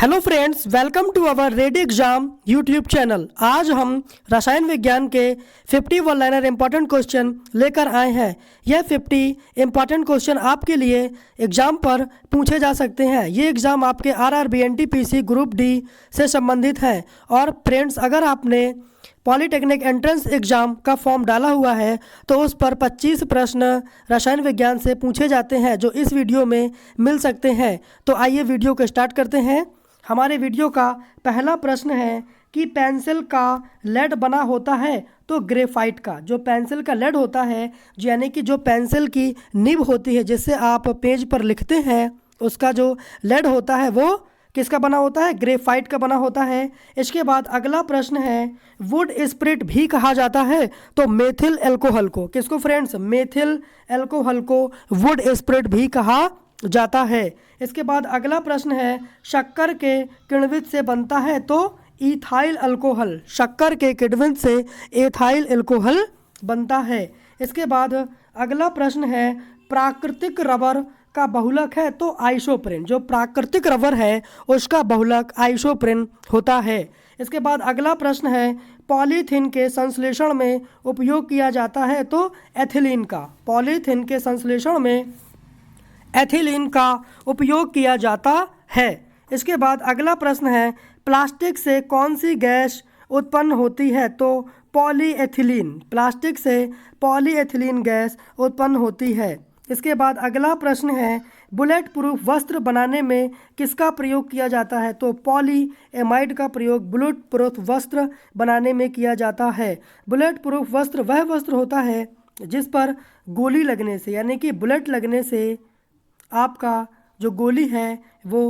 Hello friends, welcome to our ready exam YouTube channel. आज हम रसायन विज्ञान के 50 वन लाइनर इंपॉर्टेंट क्वेश्चन लेकर आए हैं। यह 50 इंपॉर्टेंट क्वेश्चन आपके लिए एग्जाम पर पूछे जा सकते हैं। ये एग्ज़ाम आपके आरआरबी एनटीपीसी ग्रुप डी से संबंधित है। और फ्रेंड्स, अगर आपने पॉलीटेक्निक एंट्रेंस एग्ज़ाम का फॉर्म डाला हुआ है तो उस पर 25 प्रश्न रसायन विज्ञान से पूछे जाते हैं जो इस वीडियो में मिल सकते हैं। तो आइए वीडियो को स्टार्ट करते हैं। हमारे वीडियो का पहला प्रश्न है कि पेंसिल का लेड बना होता है तो ग्रेफाइट का। जो पेंसिल का लेड होता है, यानी कि जो पेंसिल की निब होती है जिससे आप पेज पर लिखते हैं, उसका जो लेड होता है वो किसका बना होता है? ग्रेफाइट का बना होता है। इसके बाद अगला प्रश्न है, वुड स्प्रिट भी कहा जाता है तो मेथिल एल्कोहल को, किसको फ्रेंड्स? मेथिल एल्कोहल को वुड स्प्रिट भी कहा जाता है। इसके बाद अगला प्रश्न है, शक्कर के किण्वित से बनता है तो इथाइल अल्कोहल। शक्कर के किण्वित से एथाइल अल्कोहल बनता है। इसके बाद अगला प्रश्न है, प्राकृतिक रबर का बहुलक है तो आइसोप्रीन। जो प्राकृतिक रबर है उसका बहुलक आइसोप्रीन होता है। इसके बाद अगला प्रश्न है, पॉलीथीन के संश्लेषण में उपयोग किया जाता है तो एथिलीन का। पॉलीथीन के संश्लेषण में एथिलीन का उपयोग किया जाता है। इसके बाद अगला प्रश्न है, प्लास्टिक से कौन सी गैस उत्पन्न होती है तो पॉलीएथिलीन। प्लास्टिक से पॉलीएथिलीन गैस उत्पन्न होती है। इसके बाद अगला प्रश्न है, बुलेट प्रूफ वस्त्र बनाने में किसका प्रयोग किया जाता है तो पॉलीएमाइड का प्रयोग बुलेट प्रूफ वस्त्र बनाने में किया जाता है। बुलेट प्रूफ वस्त्र वह वस्त्र होता है जिस पर गोली लगने से, यानी कि बुलेट लगने से आपका जो गोली है वो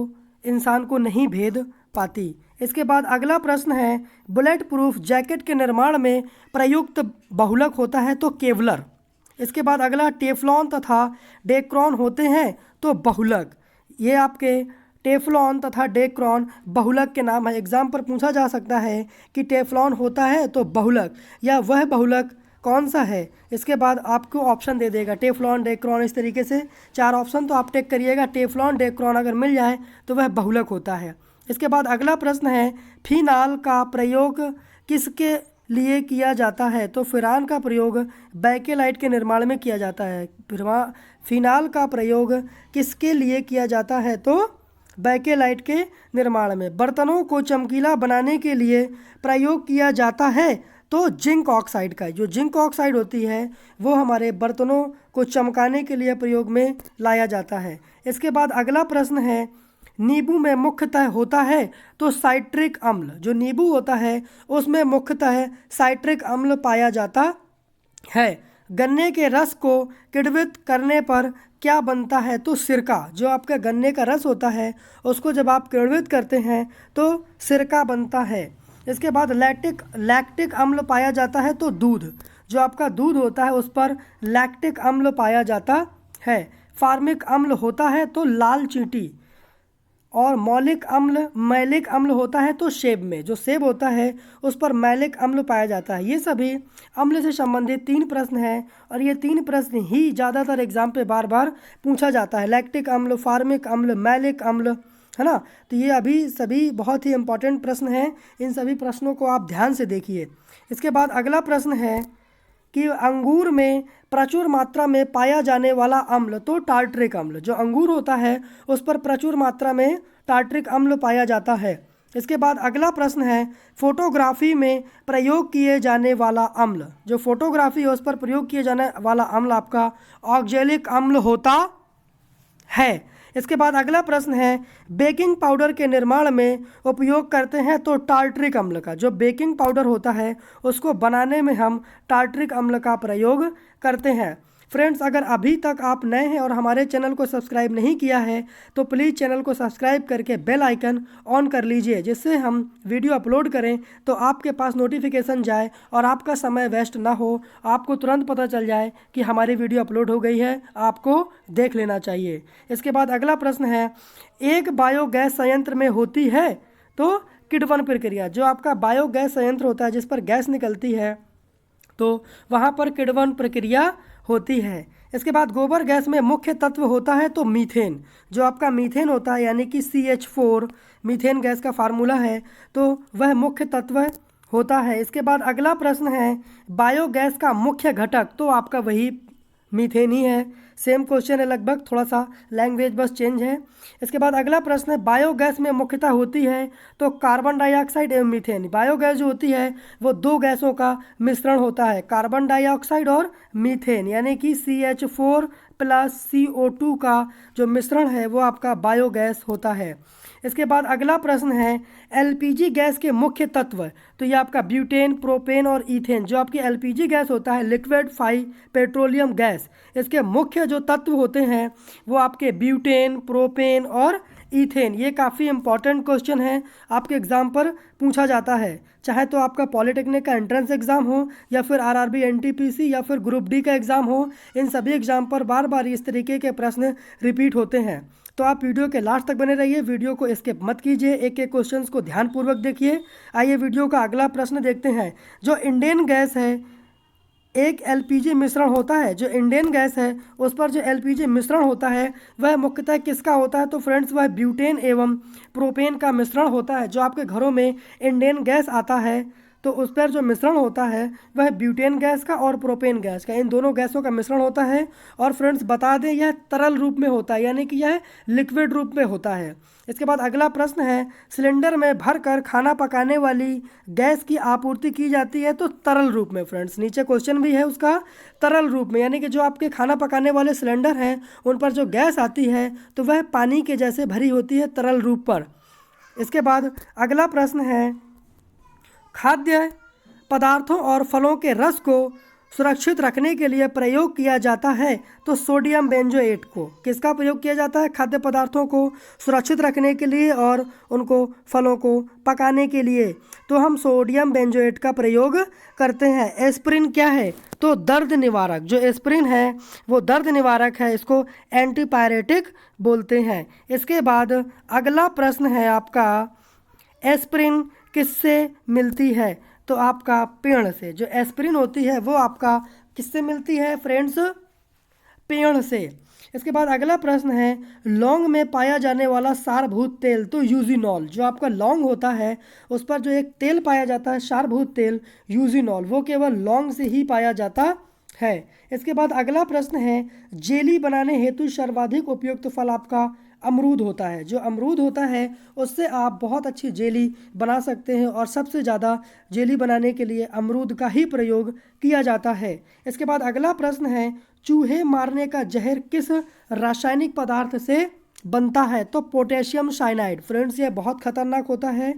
इंसान को नहीं भेद पाती। इसके बाद अगला प्रश्न है, बुलेट प्रूफ जैकेट के निर्माण में प्रयुक्त बहुलक होता है तो केवलर। इसके बाद अगला, टेफ्लॉन तथा डेक्रॉन होते हैं तो बहुलक। ये आपके टेफ्लॉन तथा डेक्रॉन बहुलक के नाम है। एग्जाम पर पूछा जा सकता है कि टेफ्लॉन होता है तो बहुलक या वह बहुलक कौन सा है। इसके बाद आपको ऑप्शन दे देगा, टेफ्लॉन, डेक्रॉन, इस तरीके से 4 ऑप्शन तो आप टेक करिएगा। टेफ्लॉन, डेक्रॉन अगर मिल जाए तो वह बहुलक होता है। इसके बाद अगला प्रश्न है, फिनाल का प्रयोग किसके लिए किया जाता है तो फिरान का प्रयोग बैकेलाइट के निर्माण में किया जाता है। फिनाल का प्रयोग किसके लिए किया जाता है तो बैकेलाइट के निर्माण में। बर्तनों को चमकीला बनाने के लिए प्रयोग किया जाता है तो जिंक ऑक्साइड का। जो जिंक ऑक्साइड होती है वो हमारे बर्तनों को चमकाने के लिए प्रयोग में लाया जाता है। इसके बाद अगला प्रश्न है, नींबू में मुख्यतः होता है तो साइट्रिक अम्ल। जो नींबू होता है उसमें मुख्यतः साइट्रिक अम्ल पाया जाता है। गन्ने के रस को किण्वित करने पर क्या बनता है तो सिरका। जो आपका गन्ने का रस होता है उसको जब आप किण्वित करते हैं तो सिरका बनता है। इसके बाद लैक्टिक अम्ल पाया जाता है तो दूध। जो आपका दूध होता है उस पर लैक्टिक अम्ल पाया जाता है। फार्मिक अम्ल होता है तो लाल चींटी। और मौलिक अम्ल, मैलिक अम्ल होता है तो सेब में। जो सेब होता है उस पर मैलिक अम्ल पाया जाता है। ये सभी अम्ल से संबंधित 3 प्रश्न हैं और ये 3 प्रश्न ही ज़्यादातर एग्जाम पे बार बार पूछा जाता है। लैक्टिक अम्ल, फार्मिक अम्ल, मैलिक अम्ल, है ना। तो ये अभी सभी बहुत ही इंपॉर्टेंट प्रश्न हैं। इन सभी प्रश्नों को आप ध्यान से देखिए। इसके बाद अगला प्रश्न है कि अंगूर में प्रचुर मात्रा में पाया जाने वाला अम्ल तो टार्ट्रिक अम्ल। जो अंगूर होता है उस पर प्रचुर मात्रा में टार्ट्रिक अम्ल पाया जाता है। इसके बाद अगला प्रश्न है, फोटोग्राफी में प्रयोग किए जाने वाला अम्ल। जो फोटोग्राफी है उस पर प्रयोग किए जाने वाला अम्ल आपका ऑक्जेलिक अम्ल होता है। इसके बाद अगला प्रश्न है, बेकिंग पाउडर के निर्माण में उपयोग करते हैं तो टार्ट्रिक अम्ल का। जो बेकिंग पाउडर होता है उसको बनाने में हम टार्ट्रिक अम्ल का प्रयोग करते हैं। फ्रेंड्स, अगर अभी तक आप नए हैं और हमारे चैनल को सब्सक्राइब नहीं किया है तो प्लीज़ चैनल को सब्सक्राइब करके बेल आइकन ऑन कर लीजिए, जिससे हम वीडियो अपलोड करें तो आपके पास नोटिफिकेशन जाए और आपका समय वेस्ट ना हो। आपको तुरंत पता चल जाए कि हमारी वीडियो अपलोड हो गई है, आपको देख लेना चाहिए। इसके बाद अगला प्रश्न है, एक बायोगैस संयंत्र में होती है तो किण्वन प्रक्रिया। जो आपका बायोगैस संयंत्र होता है जिस पर गैस निकलती है तो वहाँ पर किण्वन प्रक्रिया होती है। इसके बाद गोबर गैस में मुख्य तत्व होता है तो मीथेन, जो आपका मीथेन होता है यानी कि CH4 मीथेन गैस का फार्मूला है, तो वह मुख्य तत्व होता है। इसके बाद अगला प्रश्न है बायोगैस का मुख्य घटक, तो आपका वही मीथेन ही है। सेम क्वेश्चन है लगभग, थोड़ा सा लैंग्वेज बस चेंज है। इसके बाद अगला प्रश्न है बायोगैस में मुख्यतः होती है तो कार्बन डाइऑक्साइड एवं मीथेन। बायोगैस जो होती है वो दो गैसों का मिश्रण होता है, कार्बन डाइऑक्साइड और मीथेन, यानी कि CH4 प्लस CO2 का जो मिश्रण है वो आपका बायोगैस होता है। इसके बाद अगला प्रश्न है LPG गैस के मुख्य तत्व, तो ये आपका ब्यूटेन, प्रोपेन और ईथेन। जो आपकी LPG गैस होता है लिक्विफाइड पेट्रोलियम गैस, इसके मुख्य जो तत्व होते हैं वो आपके ब्यूटेन, प्रोपेन और ईथेन। ये काफ़ी इंपॉर्टेंट क्वेश्चन है, आपके एग्ज़ाम पर पूछा जाता है, चाहे तो आपका पॉलिटेक्निक का एंट्रेंस एग्ज़ाम हो या फिर RRB NTPC या फिर ग्रुप डी का एग्ज़ाम हो, इन सभी एग्ज़ाम पर बार बार इस तरीके के प्रश्न रिपीट होते हैं। तो आप वीडियो के लास्ट तक बने रहिए, वीडियो को स्किप मत कीजिए, एक एक क्वेश्चंस को ध्यानपूर्वक देखिए। आइए वीडियो का अगला प्रश्न देखते हैं। जो इंडेन गैस है एक LPG मिश्रण होता है, जो इंडेन गैस है उस पर जो LPG मिश्रण होता है वह मुख्यतः किसका होता है, तो फ्रेंड्स वह ब्यूटेन एवं प्रोपेन का मिश्रण होता है। जो आपके घरों में इंडेन गैस आता है तो उस पर जो मिश्रण होता है वह ब्यूटेन गैस का और प्रोपेन गैस का, इन दोनों गैसों का मिश्रण होता है। और फ्रेंड्स बता दें यह तरल रूप में होता है, यानी कि यह लिक्विड रूप में होता है। इसके बाद अगला प्रश्न है सिलेंडर में भरकर खाना पकाने वाली गैस की आपूर्ति की जाती है तो तरल रूप में। फ्रेंड्स नीचे क्वेश्चन भी है उसका, तरल रूप में, यानी कि जो आपके खाना पकाने वाले सिलेंडर हैं उन पर जो गैस आती है तो वह पानी के जैसे भरी होती है तरल रूप पर। इसके बाद अगला प्रश्न है खाद्य पदार्थों और फलों के रस को सुरक्षित रखने के लिए प्रयोग किया जाता है तो सोडियम बेंजोएट को किसका प्रयोग किया जाता है, खाद्य पदार्थों को सुरक्षित रखने के लिए और उनको फलों को पकाने के लिए, तो हम सोडियम बेंजोएट का प्रयोग करते हैं। एस्पिरिन क्या है, तो दर्द निवारक। जो एस्पिरिन है वो दर्द निवारक है, इसको एंटीपायरेटिक बोलते हैं। इसके बाद अगला प्रश्न है आपका एस्पिरिन किससे मिलती है, तो आपका पेड़ से। जो एस्पिरिन होती है वो आपका किससे मिलती है फ्रेंड्स, पेड़ से। इसके बाद अगला प्रश्न है लौंग में पाया जाने वाला सारभूत तेल, तो यूजिनॉल। जो आपका लौंग होता है उस पर जो एक तेल पाया जाता है सारभूत तेल यूजिनॉल, वो केवल लौंग से ही पाया जाता है। इसके बाद अगला प्रश्न है जेली बनाने हेतु सर्वाधिक उपयुक्त फल आपका अमरूद होता है। जो अमरूद होता है उससे आप बहुत अच्छी जेली बना सकते हैं और सबसे ज़्यादा जेली बनाने के लिए अमरूद का ही प्रयोग किया जाता है। इसके बाद अगला प्रश्न है चूहे मारने का जहर किस रासायनिक पदार्थ से बनता है, तो पोटेशियम साइनाइड। फ्रेंड्स ये बहुत खतरनाक होता है,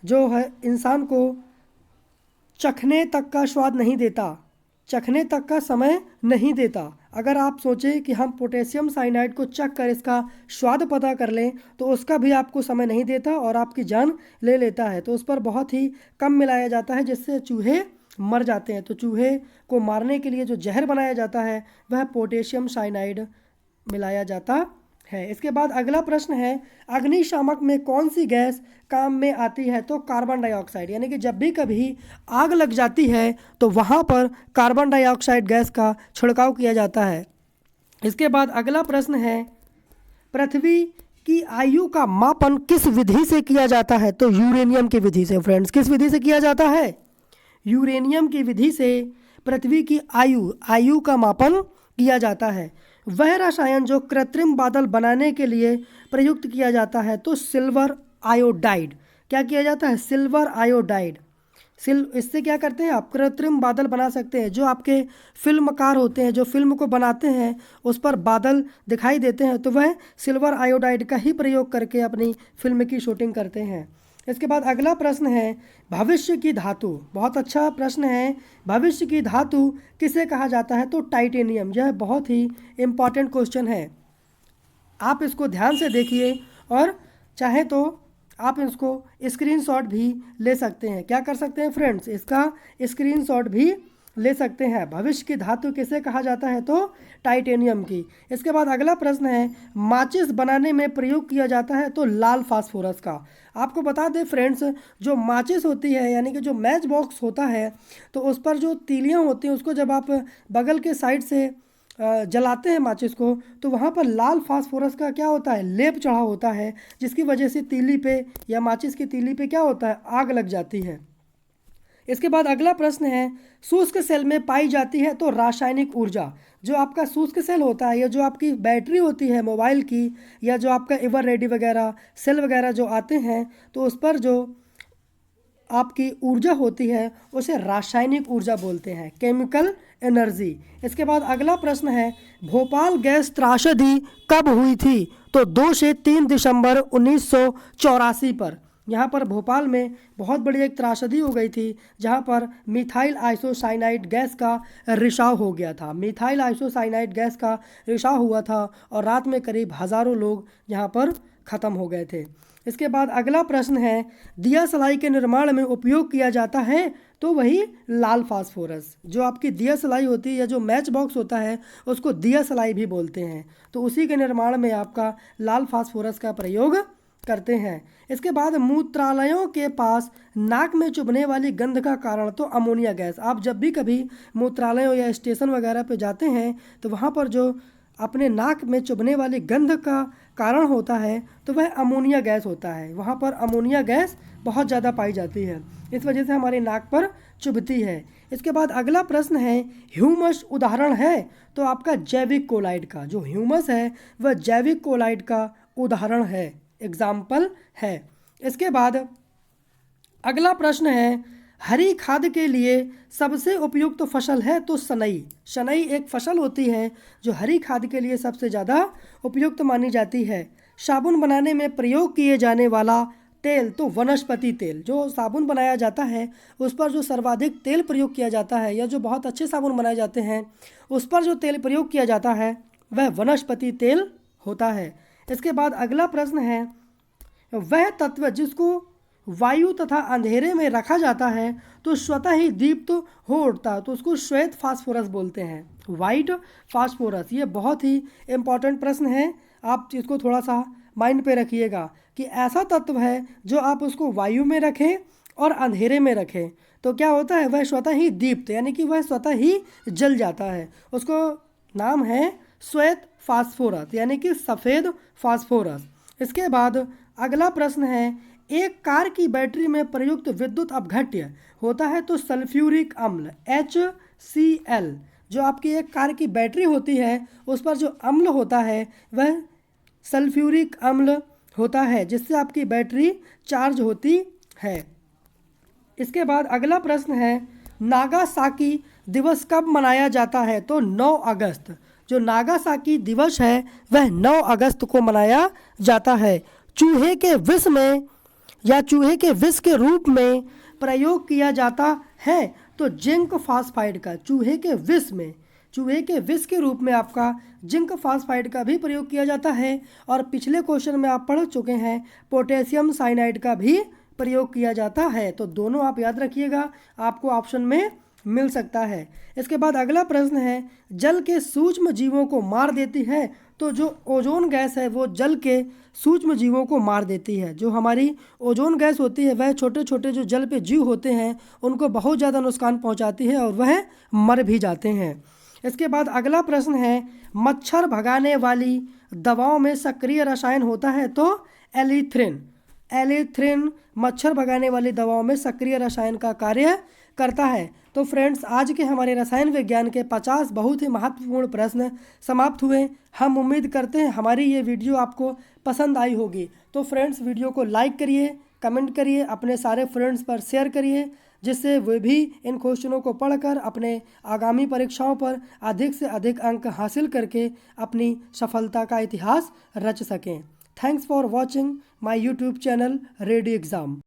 जो है इंसान को चखने तक का स्वाद नहीं देता, चखने तक का समय नहीं देता। अगर आप सोचें कि हम पोटेशियम साइनाइड को चख कर इसका स्वाद पता कर लें तो उसका भी आपको समय नहीं देता और आपकी जान ले लेता है। तो उस पर बहुत ही कम मिलाया जाता है जिससे चूहे मर जाते हैं। तो चूहे को मारने के लिए जो जहर बनाया जाता है वह पोटेशियम साइनाइड मिलाया जाता है। इसके बाद अगला प्रश्न है अग्निशामक में कौन सी गैस काम में आती है, तो कार्बन डाइऑक्साइड। यानी कि जब भी कभी आग लग जाती है तो वहाँ पर कार्बन डाइऑक्साइड गैस का छिड़काव किया जाता है। इसके बाद अगला प्रश्न है पृथ्वी की आयु का मापन किस विधि से किया जाता है, तो यूरेनियम की विधि से। फ्रेंड्स किस विधि से किया जाता है, यूरेनियम की विधि से पृथ्वी की आयु का मापन किया जाता है। वह रसायन जो कृत्रिम बादल बनाने के लिए प्रयुक्त किया जाता है, तो सिल्वर आयोडाइड। क्या किया जाता है, सिल्वर आयोडाइड। इससे क्या करते हैं आप कृत्रिम बादल बना सकते हैं। जो आपके फिल्मकार होते हैं जो फिल्म को बनाते हैं उस पर बादल दिखाई देते हैं तो वह सिल्वर आयोडाइड का ही प्रयोग करके अपनी फिल्म की शूटिंग करते हैं। इसके बाद अगला प्रश्न है भविष्य की धातु। बहुत अच्छा प्रश्न है, भविष्य की धातु किसे कहा जाता है, तो टाइटेनियम। यह बहुत ही इम्पॉर्टेंट क्वेश्चन है, आप इसको ध्यान से देखिए और चाहे तो आप इसको स्क्रीनशॉट भी ले सकते हैं। क्या कर सकते हैं फ्रेंड्स, इसका स्क्रीनशॉट भी ले सकते हैं। भविष्य की धातु किसे कहा जाता है, तो टाइटेनियम की। इसके बाद अगला प्रश्न है माचिस बनाने में प्रयोग किया जाता है, तो लाल फास्फोरस का। आपको बता दें फ्रेंड्स जो माचिस होती है यानी कि जो मैच बॉक्स होता है तो उस पर जो तीलियां होती हैं उसको जब आप बगल के साइड से जलाते हैं माचिस को, तो वहाँ पर लाल फास्फोरस का क्या होता है, लेप चढ़ा होता है, जिसकी वजह से तीली पे या माचिस की तीली पे क्या होता है, आग लग जाती है। इसके बाद अगला प्रश्न है, शुष्क सेल में पाई जाती है तो रासायनिक ऊर्जा। जो आपका शुष्क सेल होता है या जो आपकी बैटरी होती है मोबाइल की, या जो आपका एवर रेडी वगैरह सेल वगैरह जो आते हैं, तो उस पर जो आपकी ऊर्जा होती है उसे रासायनिक ऊर्जा बोलते हैं, केमिकल एनर्जी। इसके बाद अगला प्रश्न है, भोपाल गैस त्रासदी कब हुई थी? तो 2 से 3 दिसंबर 1984 पर। यहाँ पर भोपाल में बहुत बड़ी एक त्रासदी हो गई थी, जहाँ पर मिथाइल आइसोसाइनाइड गैस का रिसाव हो गया था। मिथाइल आइसोसाइनाइड गैस का रिसाव हुआ था और रात में करीब हज़ारों लोग यहाँ पर ख़त्म हो गए थे। इसके बाद अगला प्रश्न है, दिया सलाई के निर्माण में उपयोग किया जाता है? तो वही लाल फास्फोरस। जो आपकी दिया सलाई होती है या जो मैच बॉक्स होता है उसको दिया सलाई भी बोलते हैं, तो उसी के निर्माण में आपका लाल फास्फोरस का प्रयोग करते हैं। इसके बाद मूत्रालयों के पास नाक में चुभने वाली गंध का कारण, तो अमोनिया गैस। आप जब भी कभी मूत्रालयों या स्टेशन वगैरह पे जाते हैं तो वहाँ पर जो अपने नाक में चुभने वाली गंध का कारण होता है तो वह अमोनिया गैस होता है। वहाँ पर अमोनिया गैस बहुत ज़्यादा पाई जाती है, इस वजह से हमारे नाक पर चुभती है। इसके बाद अगला प्रश्न है, ह्यूमस उदाहरण है? तो आपका जैविक कोलाइड का जो ह्यूमस है वह जैविक कोलाइड का उदाहरण है, एग्जाम्पल है। इसके बाद अगला प्रश्न है, हरी खाद के लिए सबसे उपयुक्त फसल है? तो शनई। शनई एक फसल होती है जो हरी खाद के लिए सबसे ज़्यादा उपयुक्त मानी जाती है। साबुन बनाने में प्रयोग किए जाने वाला तेल, तो वनस्पति तेल। जो साबुन बनाया जाता है उस पर जो सर्वाधिक तेल प्रयोग किया जाता है, या जो बहुत अच्छे साबुन बनाए जाते हैं उस पर जो तेल प्रयोग किया जाता है वह वनस्पति तेल होता है। इसके बाद अगला प्रश्न है, वह तत्व जिसको वायु तथा अंधेरे में रखा जाता है तो स्वतः ही दीप्त हो उठता, तो उसको श्वेत फास्फोरस बोलते हैं, वाइट फास्फोरस। ये बहुत ही इम्पॉर्टेंट प्रश्न है, आप इसको थोड़ा सा माइंड पे रखिएगा कि ऐसा तत्व है जो आप उसको वायु में रखें और अंधेरे में रखें तो क्या होता है, वह स्वतः ही दीप्त यानी कि वह स्वतः ही जल जाता है। उसको नाम है श्वेत फास्फोरस यानी कि सफ़ेद फास्फोरस। इसके बाद अगला प्रश्न है, एक कार की बैटरी में प्रयुक्त विद्युत अपघट्य होता है तो सल्फ्यूरिक अम्ल HCl। जो आपकी एक कार की बैटरी होती है उस पर जो अम्ल होता है वह सल्फ्यूरिक अम्ल होता है, जिससे आपकी बैटरी चार्ज होती है। इसके बाद अगला प्रश्न है, नागासाकी दिवस कब मनाया जाता है? तो 9 अगस्त। जो नागासाकी दिवस है वह 9 अगस्त को मनाया जाता है। चूहे के विष में या चूहे के विष के रूप में प्रयोग किया जाता है तो जिंक फास्फाइड का। चूहे के विष के रूप में आपका जिंक फास्फाइड का भी प्रयोग किया जाता है। और पिछले क्वेश्चन में आप पढ़ चुके हैं पोटेशियम साइनाइड का भी प्रयोग किया जाता है, तो दोनों आप याद रखिएगा, आपको ऑप्शन में मिल सकता है। इसके बाद अगला प्रश्न है, जल के सूक्ष्म जीवों को मार देती है? तो जो ओजोन गैस है वो जल के सूक्ष्म जीवों को मार देती है। जो हमारी ओजोन गैस होती है वह छोटे छोटे जो जल पे जीव होते हैं उनको बहुत ज़्यादा नुकसान पहुंचाती है और वह मर भी जाते हैं। इसके बाद अगला प्रश्न है, मच्छर भगाने वाली दवाओं में सक्रिय रसायन होता है? तो एलिथ्रिन मच्छर भगाने वाली दवाओं में सक्रिय रसायन का कार्य करता है। तो फ्रेंड्स, आज के हमारे रसायन विज्ञान के 50 बहुत ही महत्वपूर्ण प्रश्न समाप्त हुए। हम उम्मीद करते हैं हमारी ये वीडियो आपको पसंद आई होगी। तो फ्रेंड्स, वीडियो को लाइक करिए, कमेंट करिए, अपने सारे फ्रेंड्स पर शेयर करिए, जिससे वे भी इन क्वेश्चनों को पढ़कर अपने आगामी परीक्षाओं पर अधिक से अधिक अंक हासिल करके अपनी सफलता का इतिहास रच सकें। Thanks for watching my YouTube channel ready exam.